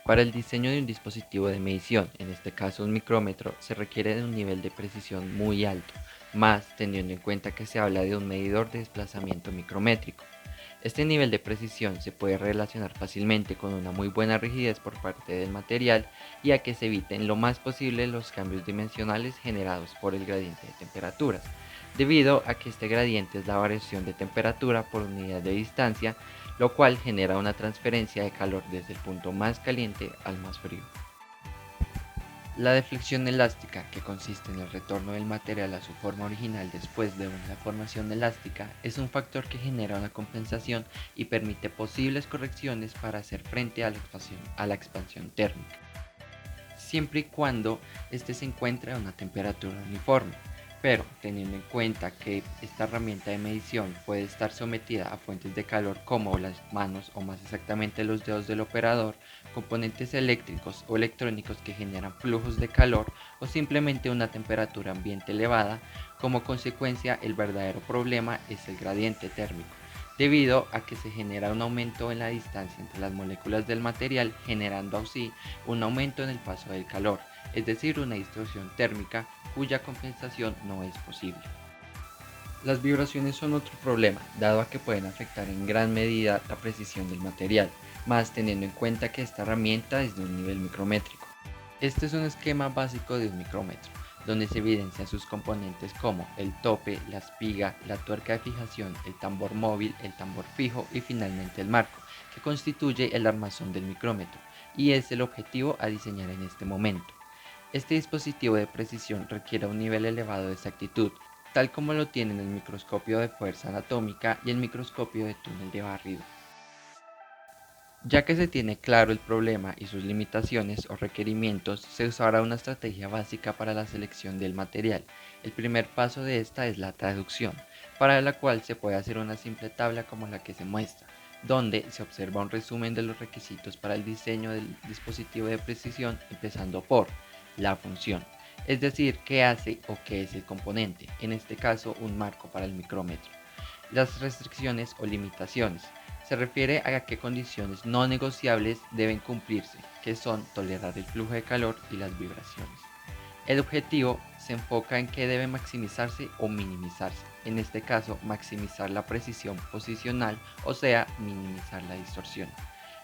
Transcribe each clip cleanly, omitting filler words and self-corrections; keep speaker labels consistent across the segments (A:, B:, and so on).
A: Para el diseño de un dispositivo de medición, en este caso un micrómetro, se requiere de un nivel de precisión muy alto, más teniendo en cuenta que se habla de un medidor de desplazamiento micrométrico. Este nivel de precisión se puede relacionar fácilmente con una muy buena rigidez por parte del material y a que se eviten lo más posible los cambios dimensionales generados por el gradiente de temperaturas, debido a que este gradiente es la variación de temperatura por unidad de distancia, lo cual genera una transferencia de calor desde el punto más caliente al más frío. La deflexión elástica, que consiste en el retorno del material a su forma original después de una deformación elástica, es un factor que genera una compensación y permite posibles correcciones para hacer frente a la expansión térmica, siempre y cuando éste se encuentre a una temperatura uniforme. Pero teniendo en cuenta que esta herramienta de medición puede estar sometida a fuentes de calor como las manos o más exactamente los dedos del operador, componentes eléctricos o electrónicos que generan flujos de calor o simplemente una temperatura ambiente elevada, como consecuencia el verdadero problema es el gradiente térmico, debido a que se genera un aumento en la distancia entre las moléculas del material, generando así un aumento en el paso del calor, es decir, una distorsión térmica cuya compensación no es posible. Las vibraciones son otro problema, dado a que pueden afectar en gran medida la precisión del material, más teniendo en cuenta que esta herramienta es de un nivel micrométrico. Este es un esquema básico de un micrómetro, donde se evidencian sus componentes como el tope, la espiga, la tuerca de fijación, el tambor móvil, el tambor fijo y finalmente el marco, que constituye el armazón del micrómetro, y es el objetivo a diseñar en este momento. Este dispositivo de precisión requiere un nivel elevado de exactitud, tal como lo tienen el microscopio de fuerza anatómica y el microscopio de túnel de barrido. Ya que se tiene claro el problema y sus limitaciones o requerimientos, se usará una estrategia básica para la selección del material. El primer paso de esta es la traducción, para la cual se puede hacer una simple tabla como la que se muestra, donde se observa un resumen de los requisitos para el diseño del dispositivo de precisión, empezando por la función, es decir, qué hace o qué es el componente, en este caso un marco para el micrómetro. Las restricciones o limitaciones se refiere a qué condiciones no negociables deben cumplirse, que son tolerar el flujo de calor y las vibraciones. El objetivo se enfoca en qué debe maximizarse o minimizarse, en este caso maximizar la precisión posicional, o sea, minimizar la distorsión.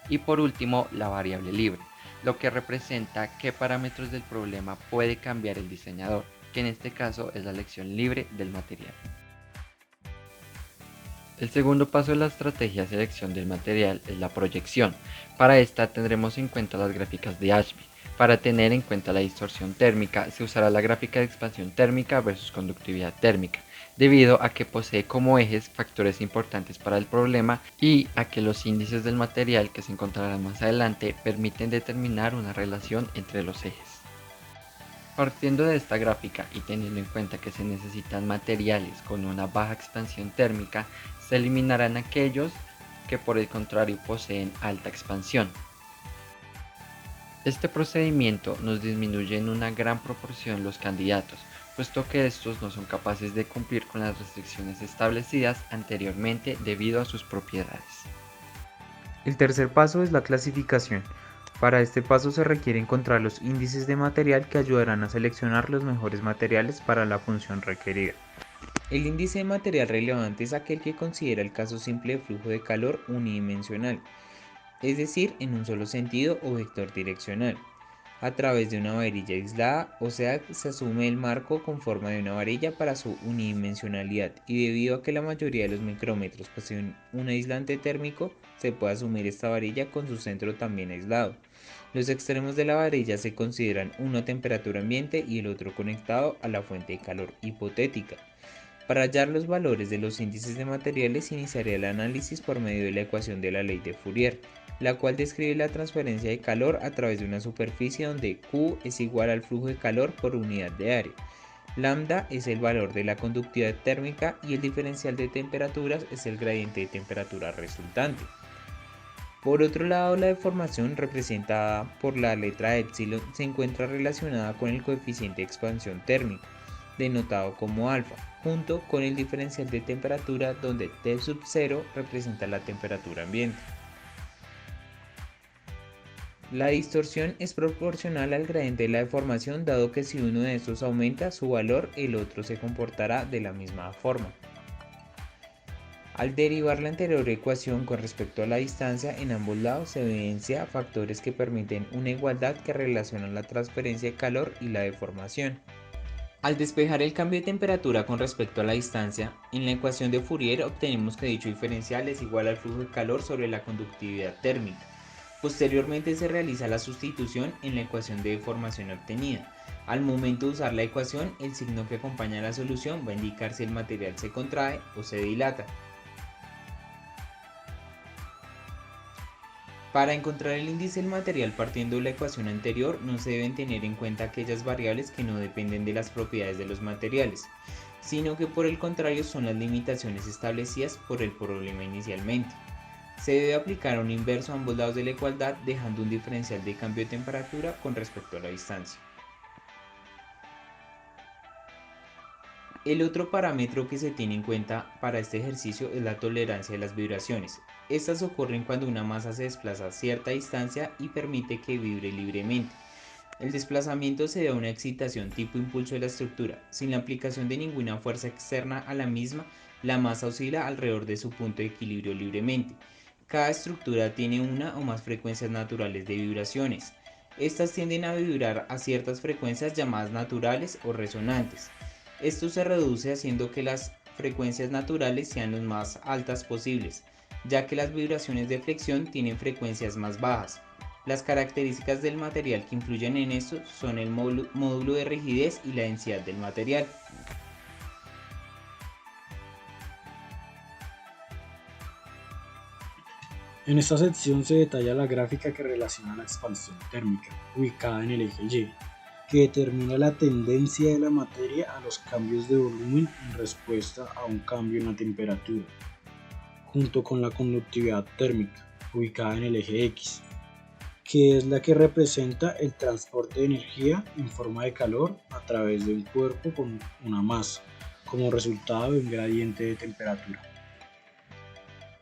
A: Y por último, la variable libre, lo que representa qué parámetros del problema puede cambiar el diseñador, que en este caso es la elección libre del material. El segundo paso de la estrategia de selección del material es la proyección. Para esta tendremos en cuenta las gráficas de Ashby. Para tener en cuenta la distorsión térmica, se usará la gráfica de expansión térmica versus conductividad térmica, debido a que posee como ejes factores importantes para el problema y a que los índices del material que se encontrarán más adelante permiten determinar una relación entre los ejes. Partiendo de esta gráfica y teniendo en cuenta que se necesitan materiales con una baja expansión térmica, se eliminarán aquellos que por el contrario poseen alta expansión. Este procedimiento nos disminuye en una gran proporción los candidatos, puesto que estos no son capaces de cumplir con las restricciones establecidas anteriormente debido a sus propiedades.
B: El tercer paso es la clasificación. Para este paso se requiere encontrar los índices de material que ayudarán a seleccionar los mejores materiales para la función requerida. El índice de material relevante es aquel que considera el caso simple de flujo de calor unidimensional, es decir, en un solo sentido o vector direccional, a través de una varilla aislada, o sea, se asume el marco con forma de una varilla para su unidimensionalidad, y debido a que la mayoría de los micrómetros poseen un aislante térmico, se puede asumir esta varilla con su centro también aislado. Los extremos de la varilla se consideran uno a temperatura ambiente y el otro conectado a la fuente de calor hipotética. Para hallar los valores de los índices de materiales iniciaría el análisis por medio de la ecuación de la ley de Fourier, la cual describe la transferencia de calor a través de una superficie donde Q es igual al flujo de calor por unidad de área. Lambda es el valor de la conductividad térmica y el diferencial de temperaturas es el gradiente de temperatura resultante. Por otro lado, la deformación representada por la letra epsilon se encuentra relacionada con el coeficiente de expansión térmico, denotado como alfa, junto con el diferencial de temperatura donde T sub 0 representa la temperatura ambiente. La distorsión es proporcional al gradiente de la deformación, dado que si uno de estos aumenta su valor, el otro se comportará de la misma forma. Al derivar la anterior ecuación con respecto a la distancia en ambos lados, se evidencia factores que permiten una igualdad que relacionan la transferencia de calor y la deformación. Al despejar el cambio de temperatura con respecto a la distancia, en la ecuación de Fourier obtenemos que dicho diferencial es igual al flujo de calor sobre la conductividad térmica. Posteriormente se realiza la sustitución en la ecuación de deformación obtenida. Al momento de usar la ecuación, el signo que acompaña a la solución va a indicar si el material se contrae o se dilata. Para encontrar el índice del material partiendo de la ecuación anterior, no se deben tener en cuenta aquellas variables que no dependen de las propiedades de los materiales, sino que por el contrario son las limitaciones establecidas por el problema inicialmente. Se debe aplicar un inverso a ambos lados de la igualdad, dejando un diferencial de cambio de temperatura con respecto a la distancia. El otro parámetro que se tiene en cuenta para este ejercicio es la tolerancia de las vibraciones. Estas ocurren cuando una masa se desplaza a cierta distancia y permite que vibre libremente. El desplazamiento se da a una excitación tipo impulso de la estructura. Sin la aplicación de ninguna fuerza externa a la misma, la masa oscila alrededor de su punto de equilibrio libremente. Cada estructura tiene una o más frecuencias naturales de vibraciones. Estas tienden a vibrar a ciertas frecuencias llamadas naturales o resonantes. Esto se reduce haciendo que las frecuencias naturales sean las más altas posibles, ya que las vibraciones de flexión tienen frecuencias más bajas. Las características del material que influyen en esto son el módulo de rigidez y la densidad del material.
C: En esta sección se detalla la gráfica que relaciona la expansión térmica, ubicada en el eje Y, que determina la tendencia de la materia a los cambios de volumen en respuesta a un cambio en la temperatura, junto con la conductividad térmica, ubicada en el eje X, que es la que representa el transporte de energía en forma de calor a través de un cuerpo con una masa, como resultado de un gradiente de temperatura.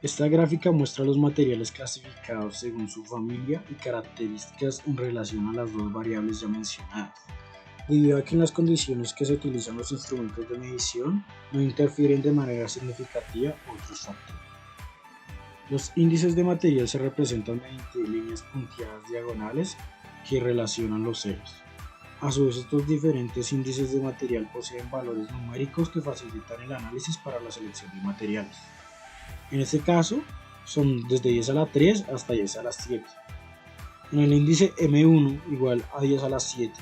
C: Esta gráfica muestra los materiales clasificados según su familia y características en relación a las dos variables ya mencionadas, debido a que en las condiciones que se utilizan los instrumentos de medición no interfieren de manera significativa otros factores. Los índices de material se representan mediante líneas punteadas diagonales que relacionan los ejes. A su vez, estos diferentes índices de material poseen valores numéricos que facilitan el análisis para la selección de materiales. En este caso, son desde 10 a la 3 hasta 10 a la 7. En el índice M1 igual a 10 a la 7,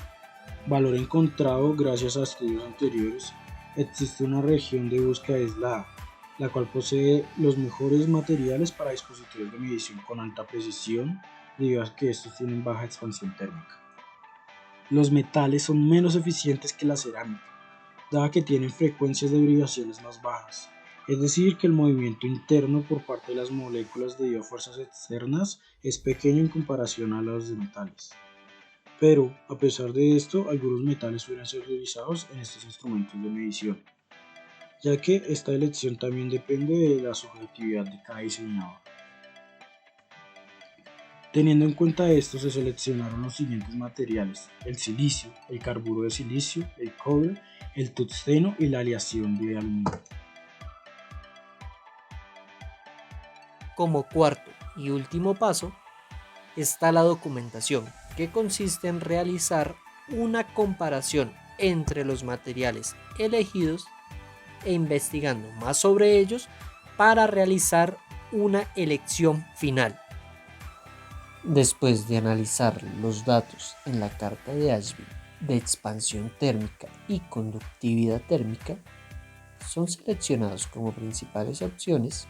C: valor encontrado gracias a estudios anteriores, existe una región de búsqueda aislada, la cual posee los mejores materiales para dispositivos de medición con alta precisión, debido a que estos tienen baja expansión térmica. Los metales son menos eficientes que la cerámica, dado que tienen frecuencias de vibraciones más bajas. Es decir, que el movimiento interno por parte de las moléculas debido a fuerzas externas es pequeño en comparación a los de metales. Pero, a pesar de esto, algunos metales suelen ser utilizados en estos instrumentos de medición, ya que esta elección también depende de la subjetividad de cada diseñador. Teniendo en cuenta esto, se seleccionaron los siguientes materiales: el silicio, el carburo de silicio, el cobre, el tungsteno y la aleación de aluminio.
D: Como cuarto y último paso está la documentación, que consiste en realizar una comparación entre los materiales elegidos e investigando más sobre ellos para realizar una elección final. Después de analizar los datos en la carta de Ashby de expansión térmica y conductividad térmica, son seleccionados como principales opciones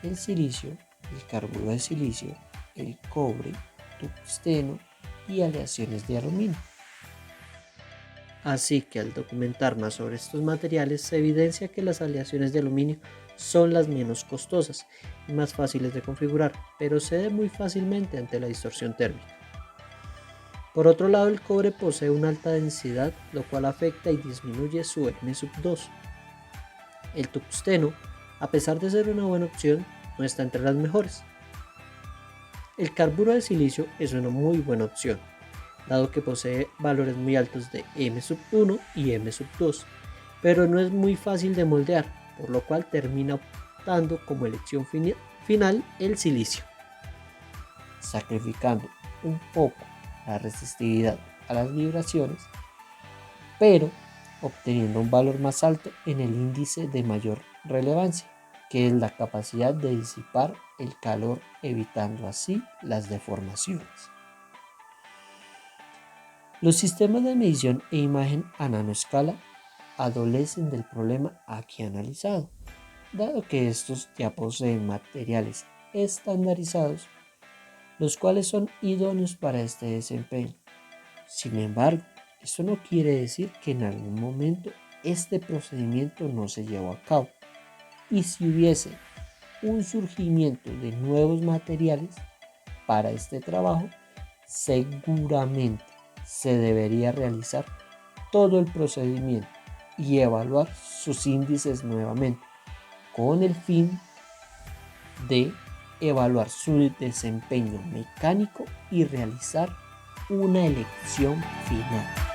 D: el silicio, el carburo de silicio, el cobre, tungsteno y aleaciones de aluminio. Así que al documentar más sobre estos materiales se evidencia que las aleaciones de aluminio son las menos costosas y más fáciles de configurar, pero cede muy fácilmente ante la distorsión térmica. Por otro lado, el cobre posee una alta densidad, lo cual afecta y disminuye su N2. El tungsteno, a pesar de ser una buena opción, no está entre las mejores. El carburo de silicio es una muy buena opción, dado que posee valores muy altos de M1 y M2, pero no es muy fácil de moldear, por lo cual termina optando como elección final el silicio, sacrificando un poco la resistividad a las vibraciones, pero obteniendo un valor más alto en el índice de mayor relevancia, que es la capacidad de disipar el calor, evitando así las deformaciones. Los sistemas de medición e imagen a nanoescala adolecen del problema aquí analizado, dado que estos ya poseen materiales estandarizados, los cuales son idóneos para este desempeño. Sin embargo, esto no quiere decir que en algún momento este procedimiento no se llevó a cabo, y si hubiese un surgimiento de nuevos materiales para este trabajo, seguramente se debería realizar todo el procedimiento y evaluar sus índices nuevamente, con el fin de evaluar su desempeño mecánico y realizar una elección final.